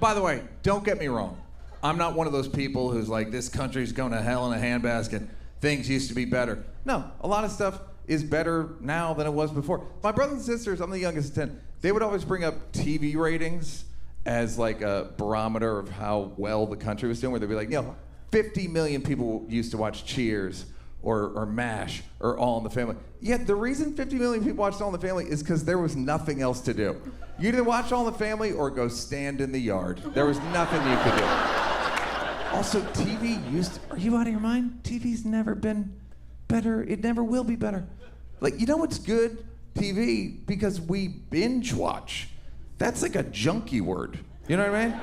By the way, don't get me wrong. I'm not one of those people who's like, this country's going to hell in a handbasket. Things used to be better. No, a lot of stuff is better now than it was before. My brothers and sisters, I'm the youngest of 10, they would always bring up TV ratings as like a barometer of how well the country was doing, where they'd be like, 50 million people used to watch Cheers or MASH or All in the Family. Yet the reason 50 million people watched All in the Family is because there was nothing else to do. You either watch All in the Family or go stand in the yard. There was nothing you could do. Also, TV are you out of your mind? TV's never been better. It never will be better. Like, you know what's good? TV, because we binge watch. That's like a junkie word. You know what I mean?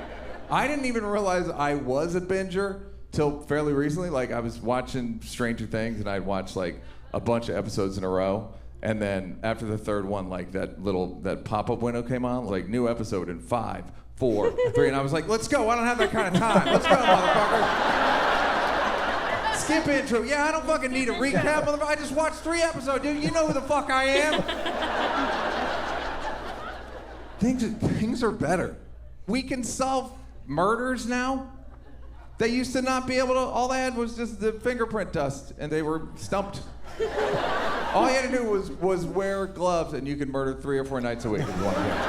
I didn't even realize I was a binger till fairly recently. Like, I was watching Stranger Things and I'd watch like a bunch of episodes in a row. And then after the third one, like that pop-up window came on, like new episode in 5, 4, 3, and I was like, let's go. I don't have that kind of time. Let's go, motherfucker. Skip intro. Yeah, I don't fucking need a recap, motherfucker. I just watched 3 episodes, dude. You know who the fuck I am. Things are better. We can solve murders now. They used to not be able to, all they had was just the fingerprint dust, and they were stumped. All you had to do was wear gloves, and you could murder 3 or 4 nights a week if you wanted to.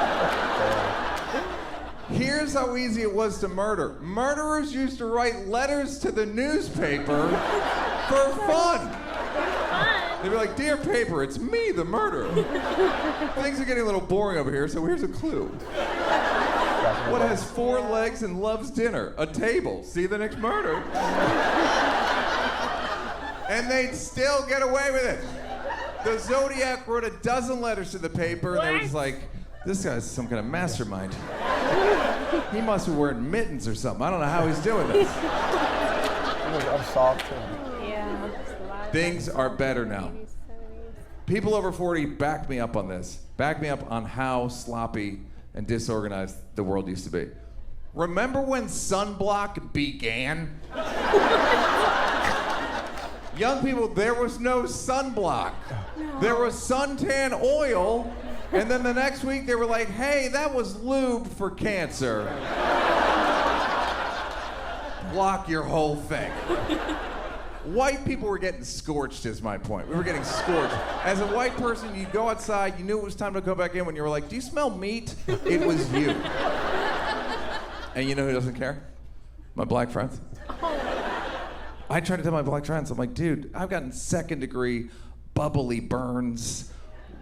Here's how easy it was to murder. Murderers used to write letters to the newspaper for fun. They'd be like, dear paper, it's me, the murderer. Things are getting a little boring over here, so here's a clue. What has 4 legs and loves dinner? A table. See the next murder. And they'd still get away with it. The Zodiac wrote 12 letters to the paper, and they were just like, this guy's some kind of mastermind. He must be wearing mittens or something. I don't know how he's doing this. I'm soft too. Yeah. Things are better now. People over 40 back me up on this. Back me up on how sloppy and disorganized the world used to be. Remember when sunblock began? Young people, there was no sunblock. No. There was suntan oil, and then the next week they were like, hey, that was lube for cancer. Block your whole thing. White people were getting scorched, is my point. We were getting scorched. As a white person, you'd go outside, you knew it was time to go back in when you were like, do you smell meat? It was you. And you know who doesn't care? My black friends. I try to tell my black friends, I'm like, dude, I've gotten 2nd-degree bubbly burns.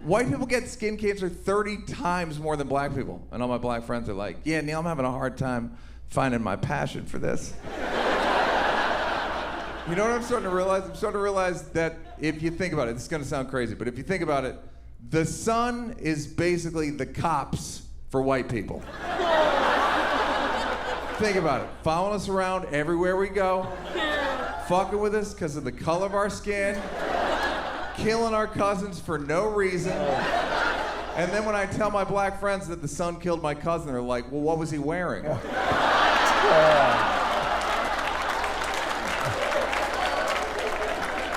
White people get skin cancer 30 times more than black people. And all my black friends are like, yeah, Neil, I'm having a hard time finding my passion for this. You know what I'm starting to realize? I'm starting to realize that if you think about it, this is gonna sound crazy, but if you think about it, the sun is basically the cops for white people. Think about it. Following us around everywhere we go, fucking with us because of the color of our skin, killing our cousins for no reason. And then when I tell my black friends that the sun killed my cousin, they're like, well, what was he wearing?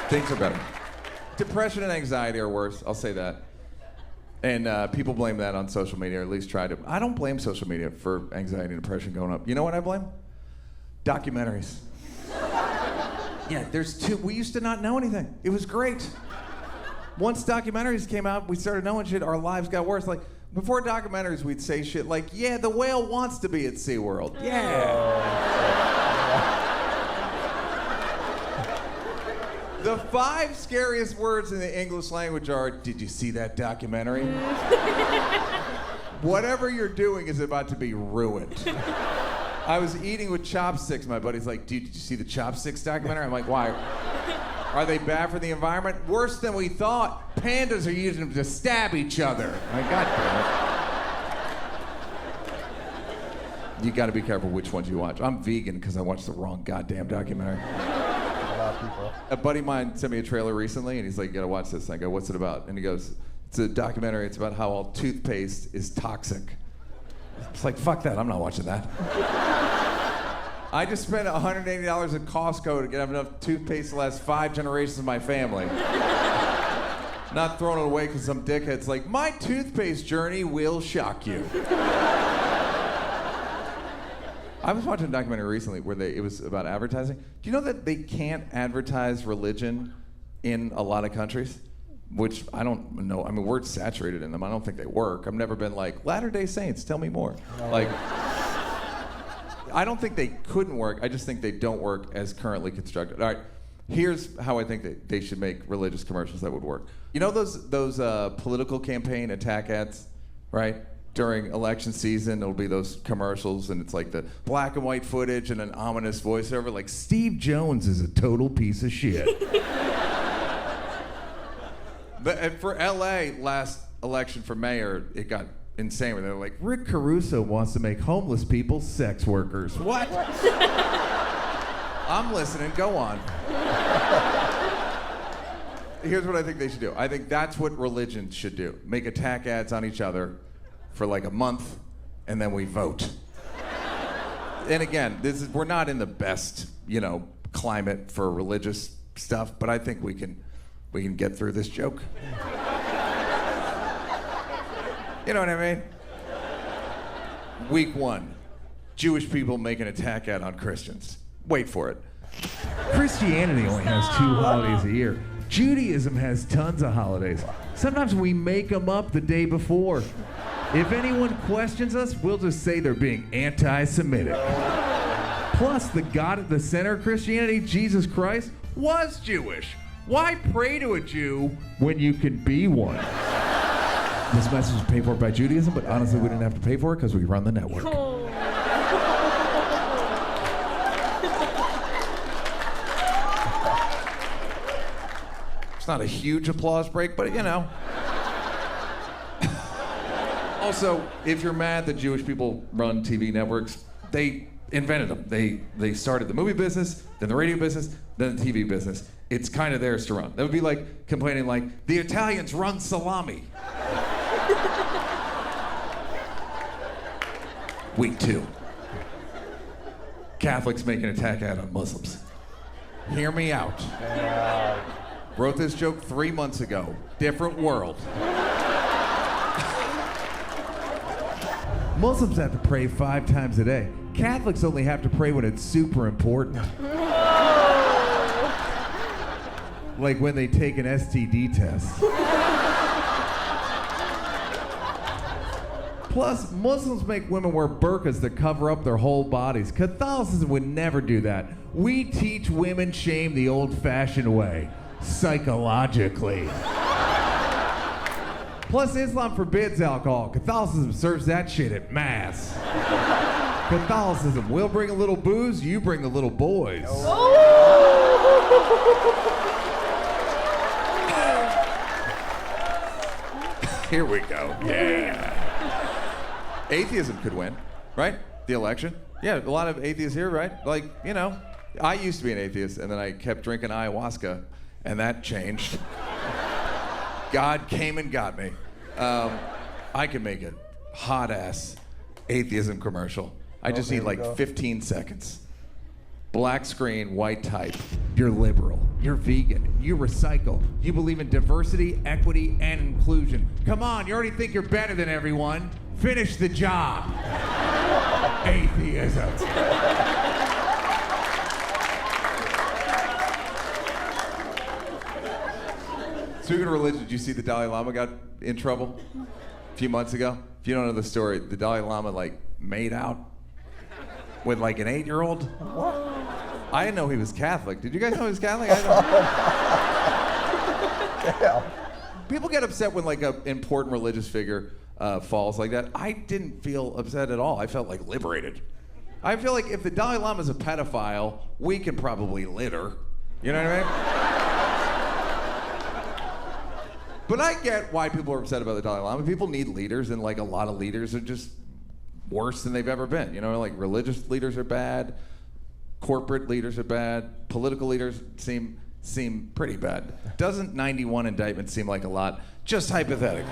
Things are better. Depression and anxiety are worse, I'll say that. And people blame that on social media, or at least try to. I don't blame social media for anxiety and depression going up. You know what I blame? Documentaries. Yeah, there's 2. We used to not know anything. It was great. Once documentaries came out, we started knowing shit, our lives got worse. Like, before documentaries, we'd say shit like, yeah, the whale wants to be at SeaWorld. Yeah. The 5 scariest words in the English language are, did you see that documentary? Whatever you're doing is about to be ruined. I was eating with chopsticks. My buddy's like, dude, did you see the chopsticks documentary? I'm like, why? Are they bad for the environment? Worse than we thought. Pandas are using them to stab each other. My God damn it. You gotta be careful which ones you watch. I'm vegan because I watched the wrong goddamn documentary. A buddy of mine sent me a trailer recently, and he's like, you gotta watch this. And I go, what's it about? And he goes, it's a documentary. It's about how all toothpaste is toxic. It's like, fuck that. I'm not watching that. I just spent $180 at Costco to get enough toothpaste to last 5 generations of my family. Not throwing it away because some dickhead's like, my toothpaste journey will shock you. I was watching a documentary recently where it was about advertising. Do you know that they can't advertise religion in a lot of countries? Which I don't know. I mean, we're saturated in them. I don't think they work. I've never been like, Latter-day Saints, tell me more. Like, I don't think they couldn't work. I just think they don't work as currently constructed. All right, here's how I think they should make religious commercials that would work. You know those political campaign attack ads, right? During election season, there'll be those commercials, and it's like the black and white footage and an ominous voiceover, like, Steve Jones is a total piece of shit. But for LA, last election for mayor, it got insane. Where they're like, Rick Caruso wants to make homeless people sex workers. What? I'm listening, go on. Here's what I think they should do. I think that's what religion should do. Make attack ads on each other for like a month, and then we vote. And again, we're not in the best, climate for religious stuff, but I think we can get through this joke. You know what I mean? Week 1, Jewish people make an attack ad on Christians. Wait for it. Christianity only has 2 holidays a year. Judaism has tons of holidays. Sometimes we make them up the day before. If anyone questions us, we'll just say they're being anti-Semitic. Plus, the God at the center of Christianity, Jesus Christ, was Jewish. Why pray to a Jew when you can be one? This message is paid for by Judaism, but honestly, we didn't have to pay for it because we run the network. It's not a huge applause break, but Also, if you're mad that Jewish people run TV networks, they invented them. They started the movie business, then the radio business, then the TV business. It's kind of theirs to run. That would be like complaining like, the Italians run salami. Week 2. Catholics make an attack ad on Muslims. Hear me out. Wrote this joke 3 months ago. Different world. Muslims have to pray 5 times a day. Catholics only have to pray when it's super important. Like when they take an STD test. Plus, Muslims make women wear burqas that cover up their whole bodies. Catholicism would never do that. We teach women shame the old-fashioned way, psychologically. Plus, Islam forbids alcohol. Catholicism serves that shit at Mass. Catholicism, we'll bring a little booze, you bring the little boys. Here we go. Yeah. Atheism could win, right? The election. Yeah, a lot of atheists here, right? Like, I used to be an atheist, and then I kept drinking ayahuasca, and that changed. God came and got me. I could make a hot-ass atheism commercial. I just need like 15 seconds. Black screen, white type. You're liberal, you're vegan, you recycle, you believe in diversity, equity, and inclusion. Come on, you already think you're better than everyone. Finish the job. Atheism. Speaking of religion, did you see the Dalai Lama got in trouble a few months ago? If you don't know the story, the Dalai Lama made out with an 8-year-old. What? I didn't know he was Catholic. Did you guys know he was Catholic? I didn't know. Yeah. People get upset when an important religious figure falls like that. I didn't feel upset at all. I felt liberated. I feel like if the Dalai Lama's a pedophile, we can probably litter. You know what I mean? But I get why people are upset about the Dalai Lama. People need leaders, and a lot of leaders are just worse than they've ever been. Religious leaders are bad, corporate leaders are bad, political leaders seem pretty bad. Doesn't 91 indictments seem like a lot? Just hypothetically.